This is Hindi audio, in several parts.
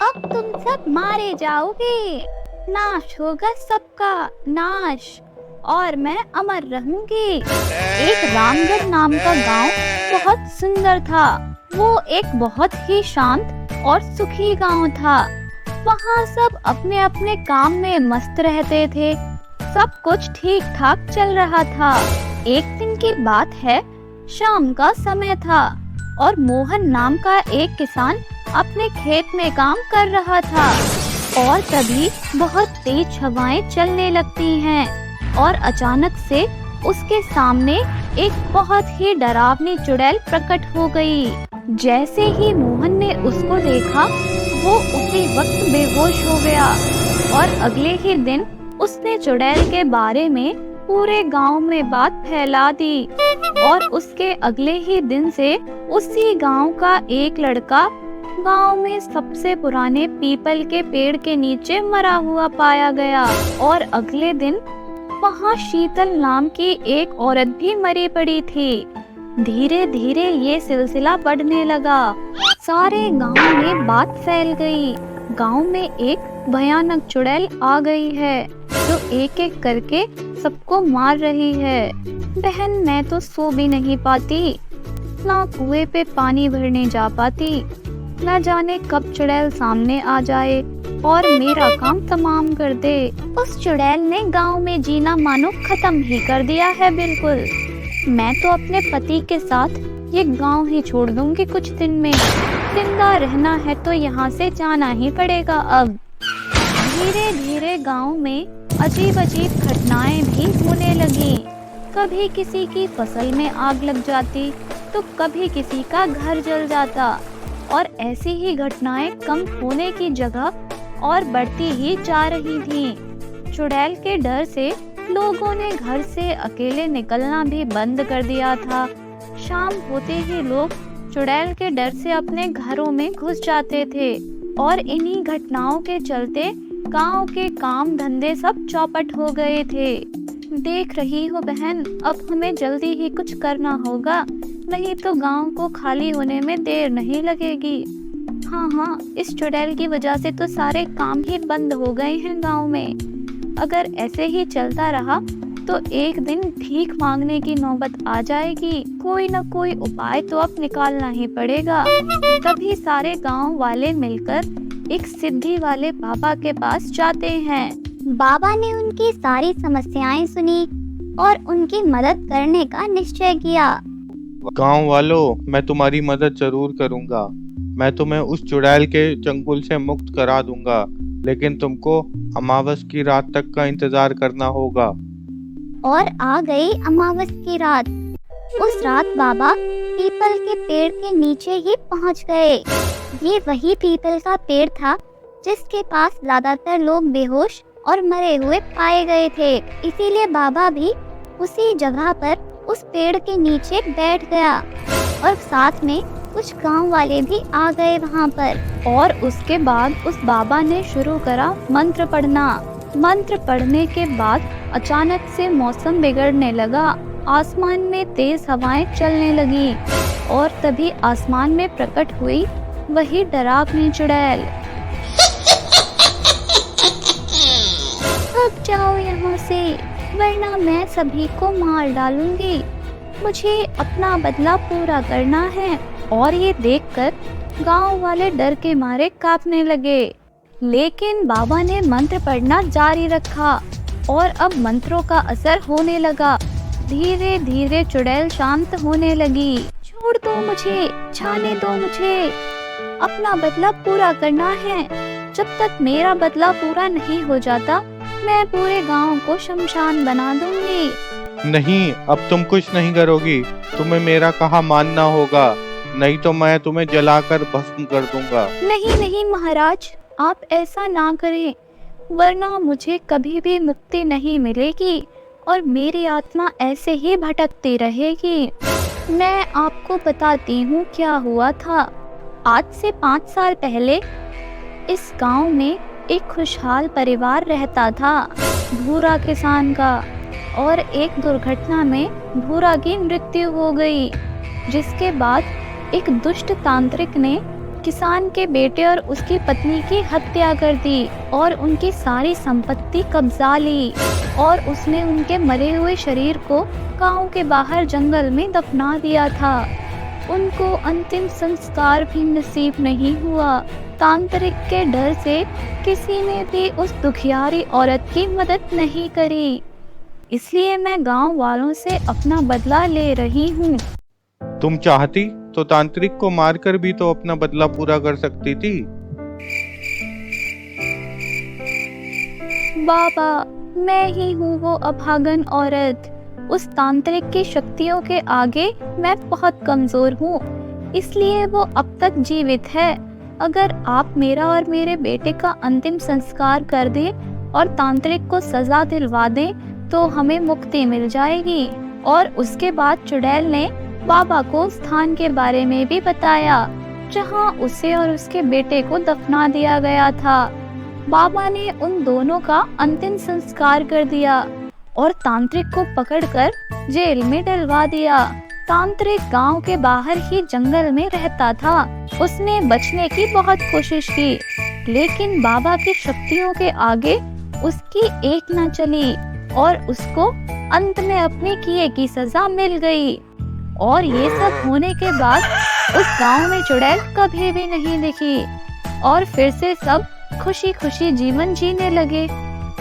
अब तुम सब मारे जाओगे, नाश होगा सबका नाश, और मैं अमर रहूंगी। एक रामगढ़ नाम का गांव बहुत सुंदर था। वो एक बहुत ही शांत और सुखी गांव था। वहाँ सब अपने अपने काम में मस्त रहते थे। सब कुछ ठीक ठाक चल रहा था। एक दिन की बात है, शाम का समय था और मोहन नाम का एक किसान अपने खेत में काम कर रहा था। और तभी बहुत तेज हवाएं चलने लगती हैं और अचानक से उसके सामने एक बहुत ही डरावनी चुड़ैल प्रकट हो गई। जैसे ही मोहन ने उसको देखा, वो उसी वक्त बेहोश हो गया और अगले ही दिन उसने चुड़ैल के बारे में पूरे गांव में बात फैला दी। और उसके अगले ही दिन से उसी गांव का एक लड़का गांव में सबसे पुराने पीपल के पेड़ के नीचे मरा हुआ पाया गया। और अगले दिन वहाँ शीतल नाम की एक औरत भी मरी पड़ी थी। धीरे धीरे ये सिलसिला बढ़ने लगा। सारे गांव में बात फैल गई। गांव में एक भयानक चुड़ैल आ गई है जो एक एक करके सबको मार रही है। बहन, मैं तो सो भी नहीं पाती, ना कुएं पे पानी भरने जा पाती। न जाने कब चुड़ैल सामने आ जाए और मेरा काम तमाम कर दे। उस चुड़ैल ने गांव में जीना मानो खत्म ही कर दिया है बिल्कुल। मैं तो अपने पति के साथ ये गांव ही छोड़ दूंगी कुछ दिन में। जिंदा रहना है तो यहाँ से जाना ही पड़ेगा अब। धीरे धीरे गांव में अजीब अजीब घटनाएं भी होने लगी। कभी किसी की फसल में आग लग जाती तो कभी किसी का घर जल जाता। और ऐसी ही घटनाएं कम होने की जगह और बढ़ती ही जा रही थीं। चुड़ैल के डर से लोगों ने घर से अकेले निकलना भी बंद कर दिया था। शाम होते ही लोग चुड़ैल के डर से अपने घरों में घुस जाते थे। और इन्हीं घटनाओं के चलते गांव के काम धंधे सब चौपट हो गए थे। देख रही हो बहन, अब हमें जल्दी ही कुछ करना होगा, नहीं तो गांव को खाली होने में देर नहीं लगेगी। हाँ, इस चुड़ैल की वजह से तो सारे काम ही बंद हो गए हैं गांव में। अगर ऐसे ही चलता रहा तो एक दिन भीख मांगने की नौबत आ जाएगी। कोई न कोई उपाय तो अब निकालना ही पड़ेगा। तभी सारे गांव वाले मिलकर एक सिद्धि वाले बाबा के पास जाते हैं। बाबा ने उनकी सारी समस्याएं सुनी और उनकी मदद करने का निश्चय किया। गांव वालों, मैं तुम्हारी मदद जरूर करूंगा। मैं तुम्हें उस चुड़ैल के चंगुल से मुक्त करा दूंगा, लेकिन तुमको अमावस की रात तक का इंतजार करना होगा। और आ गई अमावस की रात। उस रात बाबा पीपल के पेड़ के नीचे ही पहुंच गए। ये वही पीपल का पेड़ था जिसके पास ज्यादातर लोग बेहोश और मरे हुए पाए गए थे। इसीलिए बाबा भी उसी जगह पर उस पेड़ के नीचे बैठ गया और साथ में कुछ गांव वाले भी आ गए वहां पर। और उसके बाद उस बाबा ने शुरू करा मंत्र पढ़ना। मंत्र पढ़ने के बाद अचानक से मौसम बिगड़ने लगा। आसमान में तेज हवाएं चलने लगी और तभी आसमान में प्रकट हुई वही डरावनी चुड़ैल। अब जाओ यहाँ से, वरना मैं सभी को मार डालूंगी। मुझे अपना बदला पूरा करना है। और ये देखकर गांव वाले डर के मारे कांपने लगे। लेकिन बाबा ने मंत्र पढ़ना जारी रखा और अब मंत्रों का असर होने लगा। धीरे धीरे चुड़ैल शांत होने लगी। छोड़ दो मुझे, जाने दो मुझे, अपना बदला पूरा करना है। जब तक मेरा बदला पूरा नहीं हो जाता, मैं पूरे गांव को शमशान बना दूंगी। नहीं, अब तुम कुछ नहीं करोगी। तुम्हें मेरा कहा मानना होगा, नहीं तो मैं तुम्हें जलाकर भस्म कर दूंगा। नहीं नहीं महाराज, आप ऐसा ना करें, वरना मुझे कभी भी मुक्ति नहीं मिलेगी और मेरी आत्मा ऐसे ही भटकती रहेगी। मैं आपको बताती हूँ क्या हुआ था। आज से 5 साल पहले इस गांव में एक खुशहाल परिवार रहता था, भूरा किसान का। और एक दुर्घटना में भूरा की मृत्यु हो गई, जिसके बाद एक दुष्ट तांत्रिक ने किसान के बेटे और उसकी पत्नी की हत्या कर दी और उनकी सारी संपत्ति कब्जा ली और उसने उनके मरे हुए शरीर को गांव के बाहर जंगल में दफना दिया था। उनको अंतिम संस्कार भी नसीब नहीं हुआ। तांत्रिक के डर से किसी ने भी उस दुखियारी औरत की मदद नहीं करी, इसलिए मैं गांव वालों से अपना बदला ले रही हूँ। तुम चाहती तो तांत्रिक को मारकर भी तो अपना बदला पूरा कर सकती थी। बाबा, मैं ही हूँ वो अभागन औरत। उस तांत्रिक की शक्तियों के आगे मैं बहुत कमजोर हूँ, इसलिए वो अब तक जीवित है। अगर आप मेरा और मेरे बेटे का अंतिम संस्कार कर दें और तांत्रिक को सजा दिलवा दें तो हमें मुक्ति मिल जाएगी। और उसके बाद चुड़ैल ने बाबा को स्थान के बारे में भी बताया जहाँ उसे और उसके बेटे को दफना दिया गया था। बाबा ने उन दोनों का अंतिम संस्कार कर दिया और तांत्रिक को पकड़कर जेल में डलवा दिया। तांत्रिक गांव के बाहर ही जंगल में रहता था। उसने बचने की बहुत कोशिश की, लेकिन बाबा की शक्तियों के आगे उसकी एक न चली और उसको अंत में अपने किए की सजा मिल गई। और ये सब होने के बाद उस गांव में चुड़ैल कभी भी नहीं दिखी और फिर से सब खुशी खुशी जीवन जीने लगे।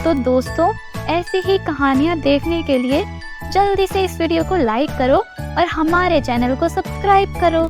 तो दोस्तों, ऐसी ही कहानियाँ देखने के लिए जल्दी से इस वीडियो को लाइक करो और हमारे चैनल को सब्सक्राइब करो।